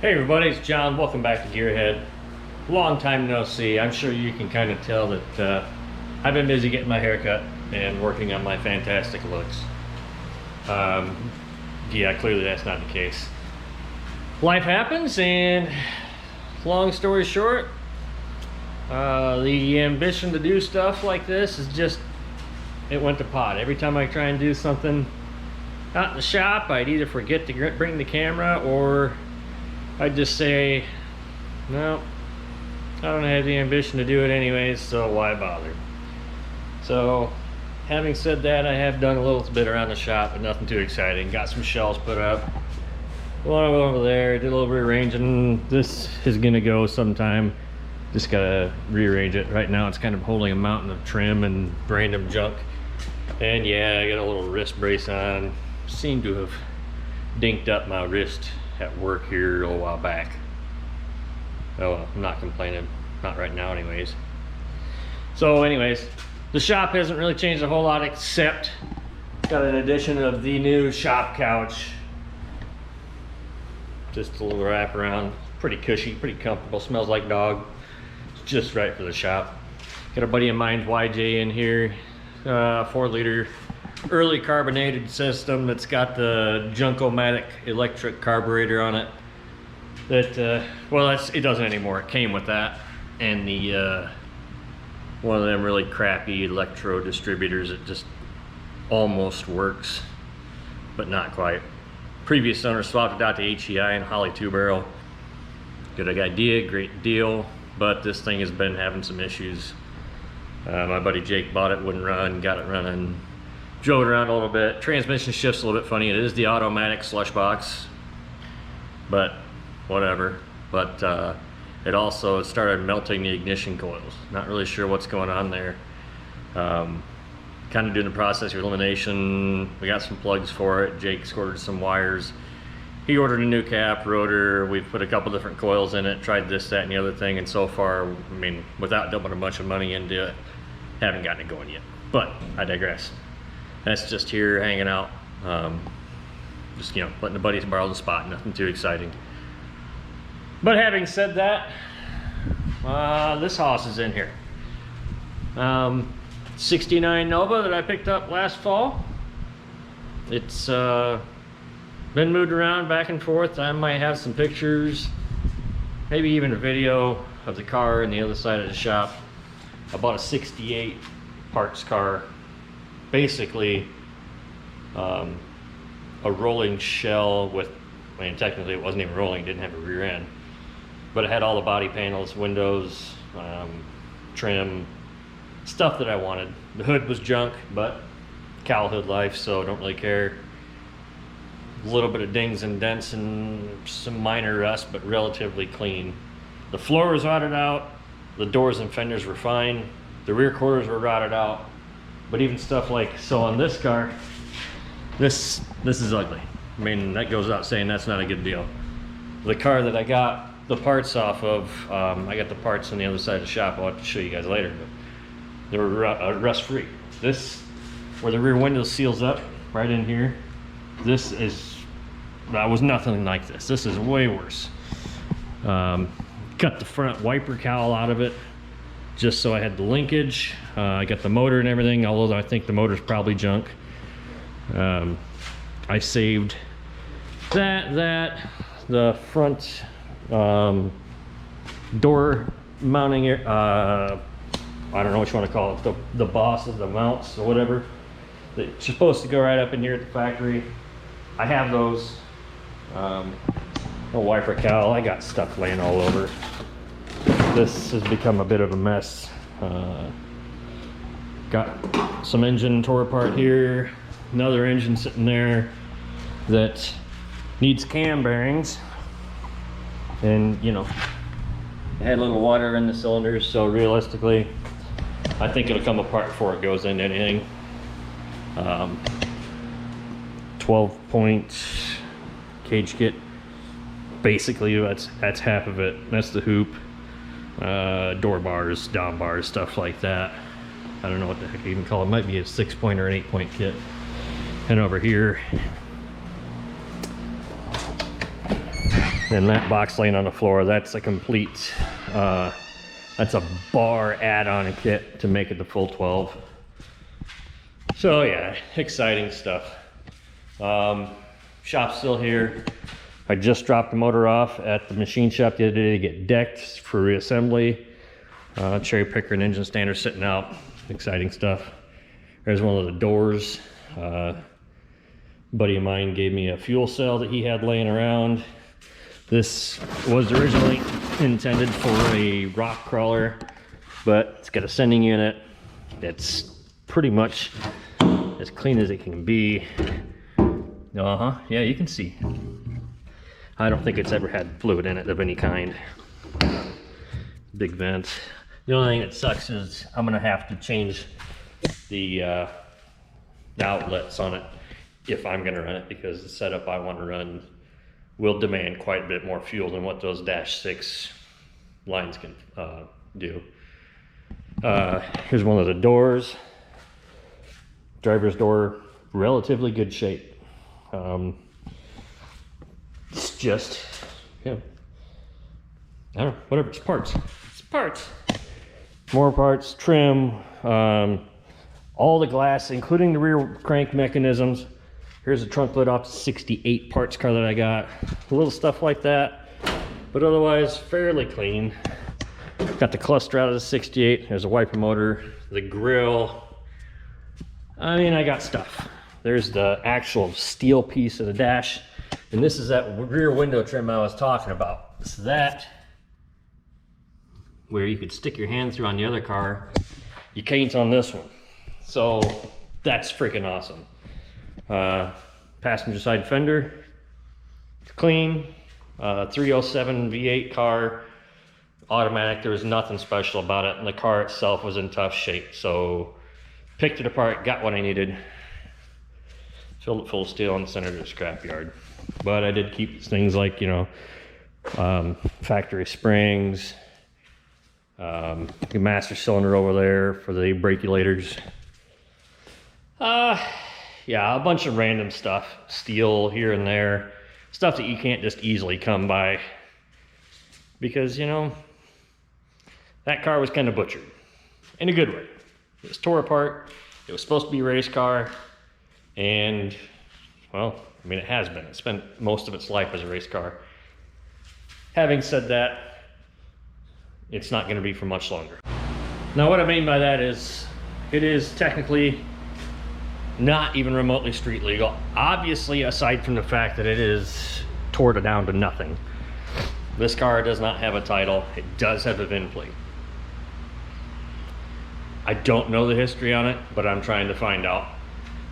Hey everybody, it's John. Welcome back to Gearhead. Long time no see. I'm sure you can kind of tell that I've been busy getting my hair cut and working on my fantastic looks. Yeah, clearly that's not the case. Life happens, and long story short, the ambition to do stuff like this is just, it went to pot. Every time I try and do something out in the shop, I'd either forget to bring the camera, or I'd just say, no, I don't have the ambition to do it anyways, so why bother? So, having said that, I have done a little bit around the shop, but nothing too exciting. Got some shelves put up. One over there, did a little rearranging. This is gonna go sometime. Just gotta rearrange it. Right now it's kind of holding a mountain of trim and random junk. And yeah, I got a little wrist brace on. Seem to have dinked up my wrist at work here a little while back. Oh well, I'm not complaining, not right now anyways. So anyways, the shop hasn't really changed a whole lot, except got an addition of the new shop couch. Just a little wraparound, pretty cushy, pretty comfortable, smells like dog. It's just right for the shop. Got a buddy of mine, YJ, in here, 4-liter early carbonated system that's got the Junko-matic electric carburetor on it. That well, it doesn't anymore. It came with that, and the one of them really crappy electro distributors that just almost works, but not quite. Previous owner swapped it out to HEI and Holly 2-barrel. Good idea, great deal, but this thing has been having some issues. My buddy Jake bought it, wouldn't run, got it running. Drove it around a little bit. Transmission shift's a little bit funny. It is the automatic slush box, but whatever. But it also started melting the ignition coils. Not really sure what's going on there. Kind of doing the process of elimination. We got some plugs for it. Jake's ordered some wires. He ordered a new cap, rotor. We've put a couple different coils in it, tried this, that, and the other thing, and so far, I mean, without dumping a bunch of money into it, haven't gotten it going yet. But I digress. That's just here hanging out, just, you know, letting the buddies borrow the spot. Nothing too exciting. But having said that, this hoss is in here. 69 Nova that I picked up last fall. It's been moved around back and forth. I might have some pictures, maybe even a video of the car on the other side of the shop. I bought a 68 parts car. Basically a rolling shell with, I mean, technically it wasn't even rolling, it didn't have a rear end, but it had all the body panels, windows, trim, stuff that I wanted. The hood was junk, but cowl hood life, so I don't really care. A little bit of dings and dents and some minor rust, but relatively clean. The floor was rotted out, the doors and fenders were fine, the rear quarters were rotted out. But even stuff like, so on this car, this is ugly. I mean, that goes without saying, that's not a good deal. The car that I got the parts off of, I got the parts on the other side of the shop. I'll have to show you guys later, but they were rust-free. This, where the rear window seals up, right in here, that was nothing like this. This is way worse. Cut the front wiper cowl out of it, just so I had the linkage. I got the motor and everything, although I think the motor's probably junk. I saved the front door mounting, I don't know what you want to call it, the bosses, the mounts or whatever. They're supposed to go right up in here at the factory. I have those. No wiper cowl. I got stuff laying all over. This has become a bit of a mess. Got some engine tore apart here, another engine sitting there that needs cam bearings, and you know, it had a little water in the cylinders, so realistically I think it'll come apart before it goes into anything. 12-point cage kit, basically that's half of it. That's the hoop, door bars, down bars, stuff like that. I don't know what the heck I even call it. It might be a 6-point or an 8-point kit. And over here, And that box laying on the floor, that's a complete, that's a bar add-on kit to make it the full 12. So yeah, exciting stuff. Shop's still here. I just dropped the motor off at the machine shop the other day to get decked for reassembly. Cherry picker and engine stander sitting out. Exciting stuff. There's one of the doors. Buddy of mine gave me a fuel cell that he had laying around. This was originally intended for a rock crawler, but it's got a sending unit. It's pretty much as clean as it can be. Yeah, you can see. I don't think it's ever had fluid in it of any kind. Big vent. The only thing that sucks is I'm gonna have to change the outlets on it if I'm gonna run it, because the setup I want to run will demand quite a bit more fuel than what those -6 lines can do. Here's one of the doors. Driver's door, relatively good shape. It's just, you know, I don't know, whatever, it's parts. It's parts. More parts, trim, all the glass, including the rear crank mechanisms. Here's a trunk lid off the 68 parts car that I got. A little stuff like that, but otherwise fairly clean. Got the cluster out of the 68. There's a wiper motor, the grill. I mean, I got stuff. There's the actual steel piece of the dash. And this is that rear window trim I was talking about. It's that where you could stick your hand through on the other car. You can't on this one. So that's freaking awesome. Passenger side fender, it's clean. 307 V8 car, automatic. There was nothing special about it, and the car itself was in tough shape. So picked it apart, got what I needed, filled it full of steel, and sent it to the scrapyard. But I did keep things like, you know, factory springs, the master cylinder over there for the brakelators. Yeah, a bunch of random stuff, steel here and there, stuff that you can't just easily come by, because, you know, that car was kind of butchered in a good way. It was tore apart. It was supposed to be a race car, and, well, I mean, it has been. It spent most of its life as a race car. Having said that, it's not going to be for much longer. Now, what I mean by that is, it is technically not even remotely street legal. Obviously, aside from the fact that it is torn down to nothing. This car does not have a title. It does have a VIN plate. I don't know the history on it, but I'm trying to find out.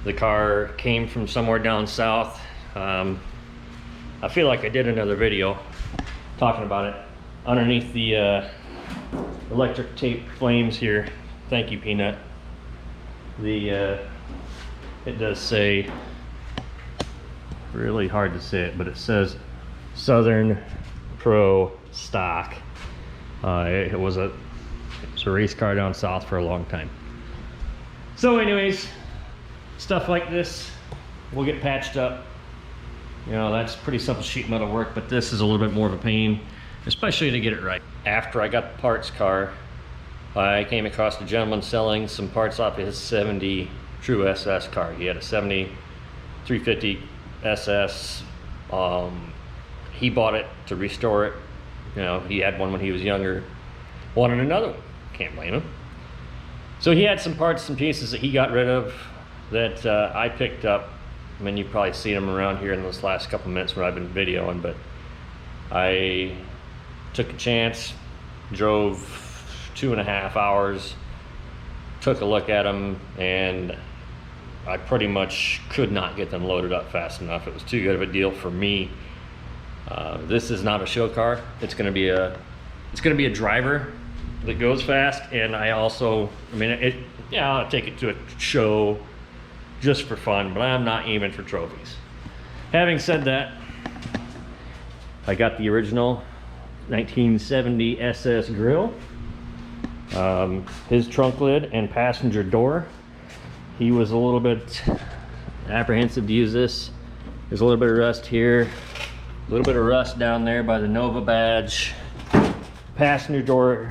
The car came from somewhere down south. I feel like I did another video talking about it. Underneath the electric tape flames here, thank you, Peanut. It does say, really hard to say it, but it says Southern Pro Stock. It was a race car down south for a long time. So anyways, stuff like this will get patched up. You know, that's pretty simple sheet metal work, but this is a little bit more of a pain, especially to get it right. After I got the parts car, I came across a gentleman selling some parts off his 70 True SS car. He had a 70 350 SS. He bought it to restore it. You know, he had one when he was younger, wanted another one. Can't blame him. So he had some parts and pieces that he got rid of that I picked up. I mean, you've probably seen them around here in this last couple minutes when I've been videoing, but I took a chance, drove 2.5 hours, took a look at them, and I pretty much could not get them loaded up fast enough. It was too good of a deal for me. This is not a show car. It's going to be a driver that goes fast, and I'll take it to a show just for fun, but I'm not aiming for trophies. Having said that, I got the original 1970 SS grill, his trunk lid and passenger door. He was a little bit apprehensive to use this. There's a little bit of rust here. A little bit of rust down there by the Nova badge. Passenger door,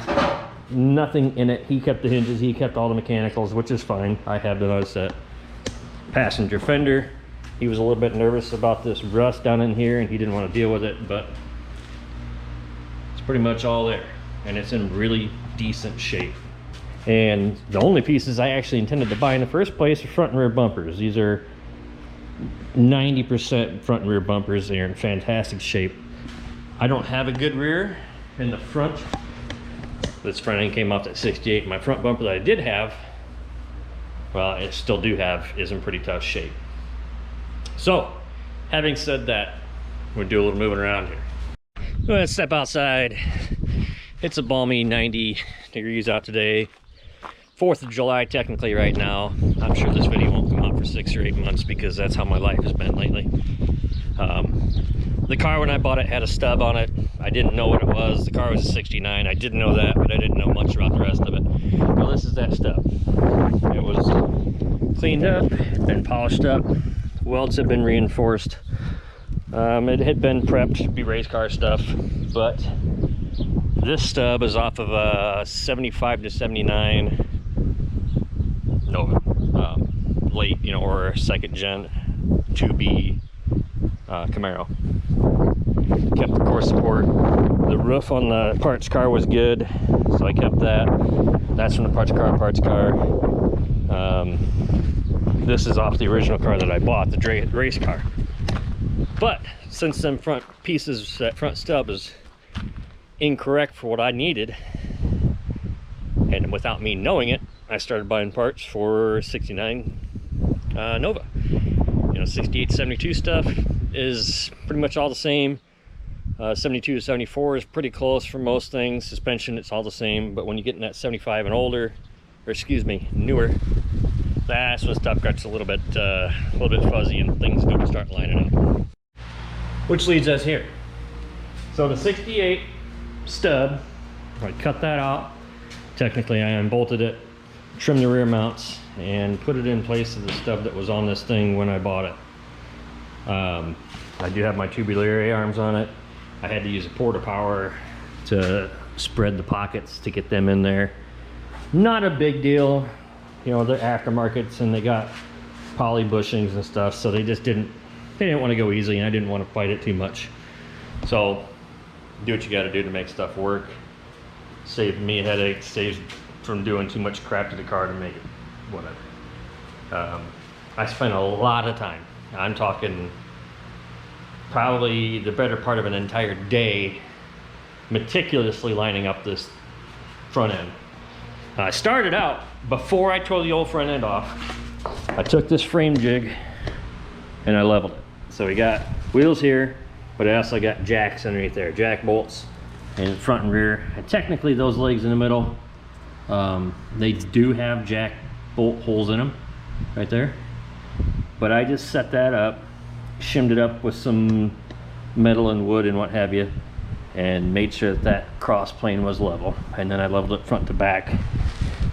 nothing in it. He kept the hinges, he kept all the mechanicals, which is fine. I have the other set. Passenger fender, he was a little bit nervous about this rust down in here and he didn't want to deal with it, but it's pretty much all there. And it's in really decent shape. And the only pieces I actually intended to buy in the first place are front and rear bumpers. These are 90% front and rear bumpers. They're in fantastic shape. I don't have a good rear in the front. This front end came off at 68. My front bumper that I did have, well, I still do have, is in pretty tough shape. So, having said that, we'll do a little moving around here. Go ahead and step outside. It's a balmy 90 degrees out today. 4th of July technically right now. I'm sure this video won't come out for 6 or 8 months because that's how my life has been lately. The car when I bought it had a stub on it. I didn't know what it was. The car was a 69. I didn't know that, but I didn't know much about the rest of it. Well, this is that stub. It was cleaned up and polished up. Welds have been reinforced. It had been prepped to be race car stuff, but this stub is off of a 75 to 79 Nova, late, you know, or second gen 2B Camaro. Kept the core support. The roof on the parts car was good, so I kept that. That's from the parts car. This is off the original car that I bought, the race car. But since them front pieces, that front stub is incorrect for what I needed, and without me knowing it, I started buying parts for 69 Nova. You know, 68 to 72 stuff is pretty much all the same. 72 to 74 is pretty close for most things. Suspension, it's all the same, but when you get in that 75 and older, or excuse me, newer, that's when stuff gets a little bit fuzzy and things don't start lining up. Which leads us here. So the 68 stub, I cut that out. Technically I unbolted it, trimmed the rear mounts, and put it in place of the stub that was on this thing when I bought it. I do have my tubular A-arms on it. I had to use a porta power to spread the pockets to get them in there. Not a big deal. You know, they're aftermarkets and they got poly bushings and stuff, so they didn't want to go easy, and I didn't want to fight it too much. So do what you got to do to make stuff work. Save me a headache, saves from doing too much crap to the car to make it whatever. I spent a lot of time, I'm talking probably the better part of an entire day, meticulously lining up this front end. I started out, before I tore the old front end off, I took this frame jig and I leveled it. So we got wheels here, but I also got jacks underneath there, jack bolts in front and rear. And technically those legs in the middle, they do have jack bolt holes in them right there. But I just set that up, shimmed it up with some metal and wood and what have you, and made sure that that cross plane was level. And then I leveled it front to back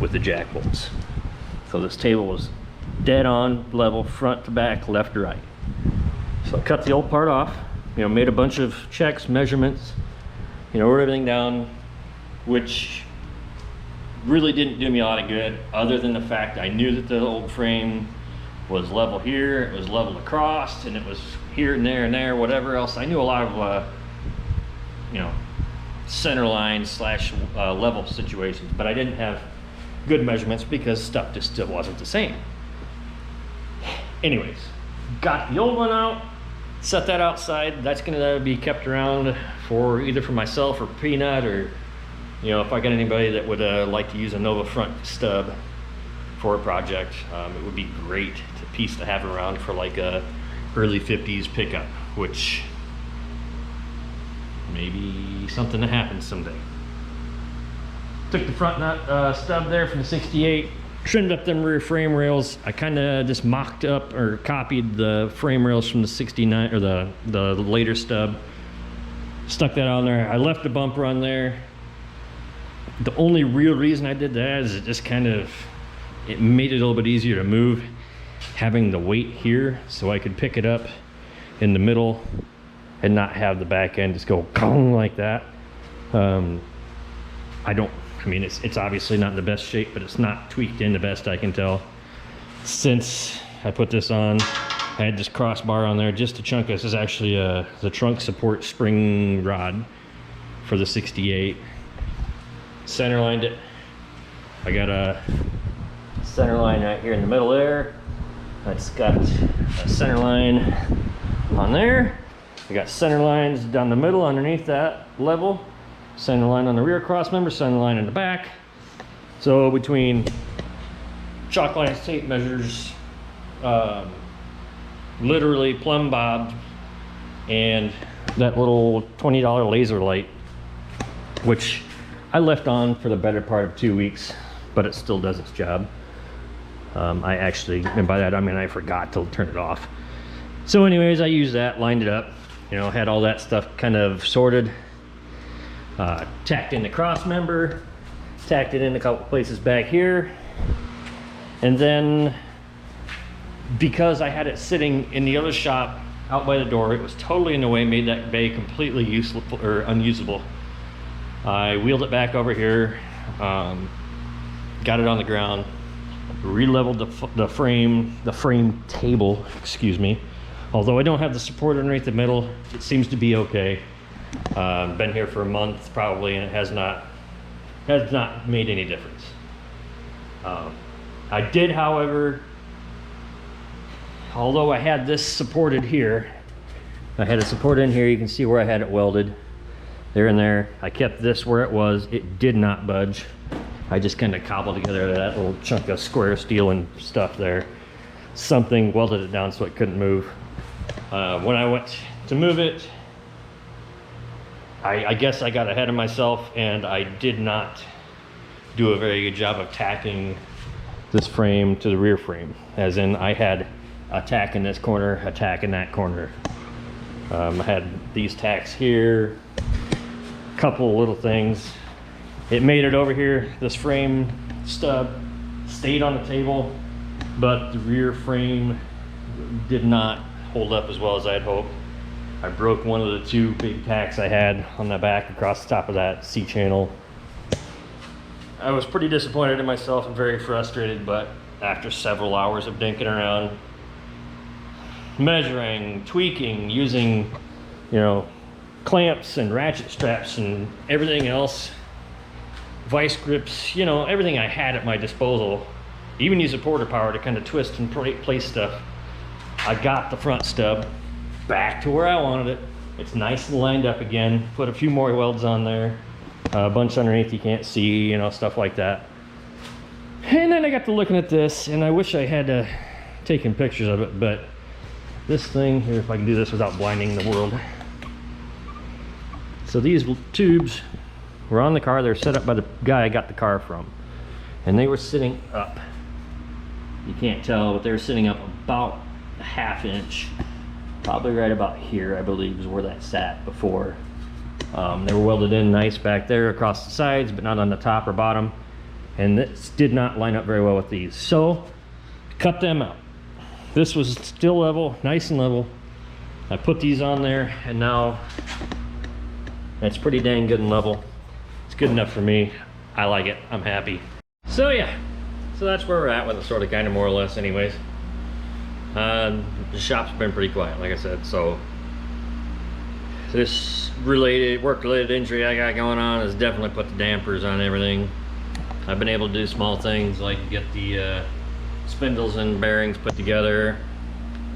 with the jack bolts. So this table was dead on level, front to back, left to right. So I cut the old part off, you know, made a bunch of checks, measurements, you know, wrote everything down, which really didn't do me a lot of good, other than the fact I knew that the old frame was level here, it was level across, and it was here and there, whatever else. I knew a lot of, you know, center line slash level situations, but I didn't have good measurements because stuff just still wasn't the same. Anyways, got the old one out, set that outside. That's gonna be kept around for either for myself or Peanut, or, you know, if I got anybody that would like to use a Nova front stub for a project, it would be great piece to have around for like a early 50s pickup, which maybe something to happen someday. Took the front nut stub there from the 68, trimmed up them rear frame rails. I kind of just mocked up or copied the frame rails from the 69 or the later stub, stuck that on there. I left the bumper on there. The only real reason I did that is it just kind of, it made it a little bit easier to move, having the weight here, so I could pick it up in the middle and not have the back end just go like that. I mean, it's obviously not in the best shape, but it's not tweaked in the best I can tell. Since I put this on, I had this crossbar on there just to chunk. This is actually the trunk support spring rod for the 68. Centerlined it. I got a center line right here in the middle there. I just got a center line on there. I got center lines down the middle underneath that level. Center line on the rear cross member, center line in the back. So between chalk lines, tape measures, literally plumb bob, and that little $20 laser light, which I left on for the better part of 2 weeks, but it still does its job. I actually, and by that I mean I forgot to turn it off. So anyways, I used that, lined it up, you know, had all that stuff kind of sorted, tacked in the cross member, tacked it in a couple places back here, and then because I had it sitting in the other shop out by the door, it was totally in the way, made that bay completely useless or unusable. I wheeled it back over here, got it on the ground, re-leveled the frame table, excuse me. Although I don't have the support underneath the middle, it seems to be okay. Been here for a month probably, and it has not made any difference. I did, however, although I had this supported here, I had it supported in here. You can see where I had it welded there and there. I kept this where it was. It did not budge. I just kind of cobbled together that little chunk of square steel and stuff there. Something welded it down so it couldn't move. When I went to move it, I guess I got ahead of myself, and I did not do a very good job of tacking this frame to the rear frame. As in, I had a tack in this corner, a tack in that corner. I had these tacks here, a couple little things. It made it over here. This frame stub stayed on the table, but the rear frame did not hold up as well as I'd hoped. I broke one of the two big tacks I had on the back across the top of that C-channel. I was pretty disappointed in myself and very frustrated, but after several hours of dinking around, measuring, tweaking, using, you know, clamps and ratchet straps and everything else, vice grips, you know, everything I had at my disposal, even use a porter power to kind of twist and place stuff. I got the front stub back to where I wanted it. It's nice and lined up again. Put a few more welds on there, a bunch underneath you can't see, you know, stuff like that. And then I got to looking at this, and I wish I had taken pictures of it, but this thing here, if I can do this without blinding the world. So these tubes were on the car. They're set up by the guy I got the car from, and they were sitting up. You can't tell, but they were sitting up about a ½ inch, probably right about here, I believe, is where that sat before. They were welded in nice back there across the sides, but not on the top or bottom, and this did not line up very well with these, so cut them out. This was still level, nice and level. I put these on there, and now it's pretty dang good and level. It's good enough for me. I like it. I'm happy. So yeah, so that's where we're at with it, sort of, kind of, more or less, anyways. The shop's been pretty quiet, like I said, so this work-related injury I got going on has definitely put the dampers on everything. I've been able to do small things like get the spindles and bearings put together.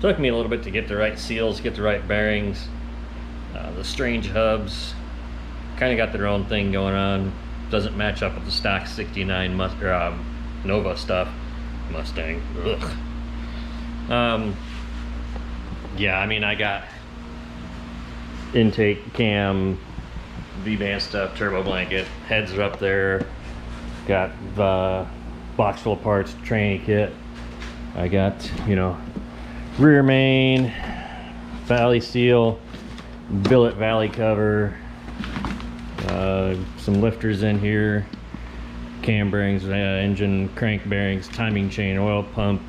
Took me a little bit to get the right seals, get the right bearings. The strange hubs kind of got their own thing going on. Doesn't match up with the stock 69 Nova stuff. Mustang. Ugh. Yeah, I mean, I got intake, cam, V-band stuff, turbo blanket, heads are up there. Got the box full of parts, tranny kit. I got, you know, rear main, valley seal, billet valley cover, some lifters in here, cam bearings, engine crank bearings, timing chain, oil pump,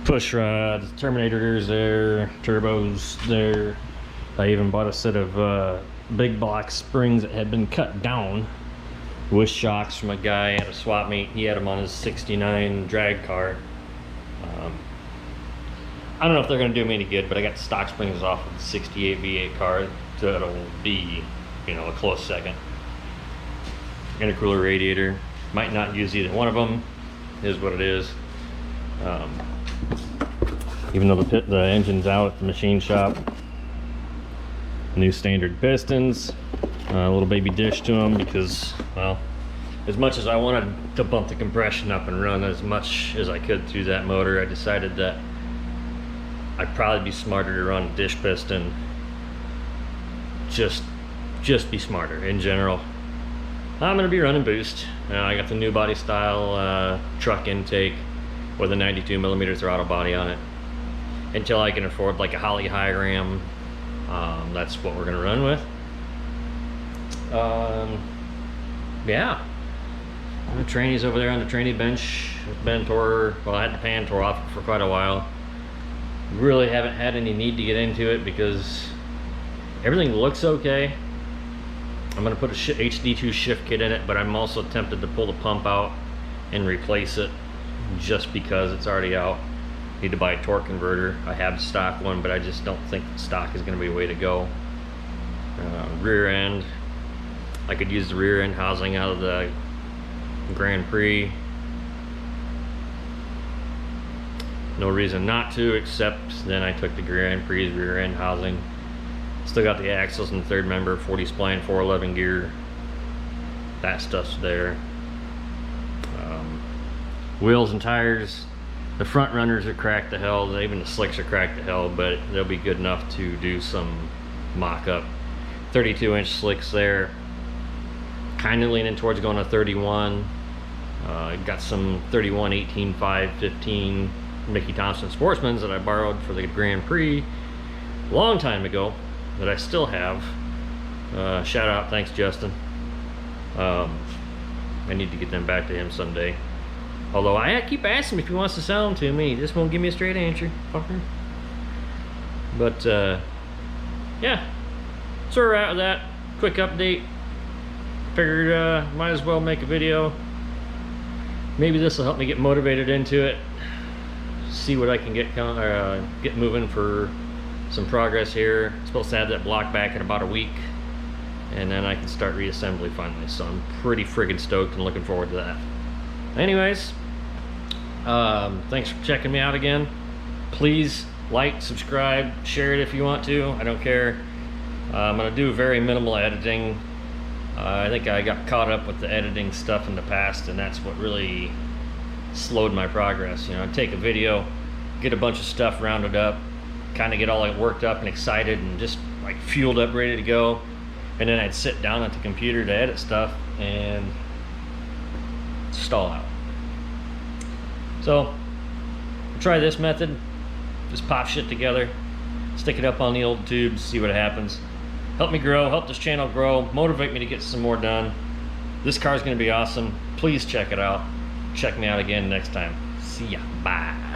push rods, terminators there, turbos there, I even bought a set of big block springs that had been cut down with shocks from a guy at a swap meet. He had them on his 69 drag car. I don't know if they're going to do me any good, but I got the stock springs off of the 68 V8 car, so it'll be, you know, a close second. Intercooler radiator, might not use either one of them, is what it is. Even though the engine's out at the machine shop. New standard pistons, a little baby dish to them because, well, as much as I wanted to bump the compression up and run as much as I could through that motor, I decided that I'd probably be smarter to run a dish piston. Just be smarter in general. I'm gonna be running boost. I got the new body style truck intake with a 92mm throttle body on it. Until I can afford like a Holly high ram, that's what we're gonna run with. Yeah. The trainee's over there on the trainee bench. Been tore, well, I had the pan tore off for quite a while. Really haven't had any need to get into it because everything looks okay. I'm gonna put a HD2 shift kit in it, but I'm also tempted to pull the pump out and replace it just because it's already out. Need to buy a torque converter. I have the stock one, but I just don't think the stock is gonna be a way to go. Rear end, I could use the rear end housing out of the Grand Prix. No reason not to, except then I took the Grand Prix rear end housing. Still got the axles and third member, 40 spline, 411 gear. That stuff's there. Wheels and tires. The front runners are cracked to hell. Even the slicks are cracked to hell, but they'll be good enough to do some mock-up. 32-inch slicks there. Kind of leaning towards going to 31. Got some 31, 18, 5, 15 Mickey Thompson Sportsmans that I borrowed for the Grand Prix a long time ago that I still have. Shout out, thanks Justin. I need to get them back to him someday. Although I keep asking him if he wants to sell them to me. He just won't give me a straight answer, fucker. But yeah, so we're at with that quick update. Figured might as well make a video. Maybe this will help me get motivated into it. See what I can get moving for some progress here. I'm supposed to have that block back in about a week, and then I can start reassembly finally. So I'm pretty friggin' stoked and looking forward to that. Anyways, thanks for checking me out again. Please like, subscribe, share it if you want to. I don't care. I'm gonna do very minimal editing. I think I got caught up with the editing stuff in the past, and that's what really slowed my progress. You know, I'd take a video, get a bunch of stuff rounded up, kind of get all like worked up and excited and just like fueled up, ready to go, and then I'd sit down at the computer to edit stuff and stall out. So try this method. Just pop shit together, stick it up on the old tubes, see what happens. Help me grow, help this channel grow, motivate me to get some more done. This car is going to be awesome. Please check it out. Check me out again next time. See ya. Bye.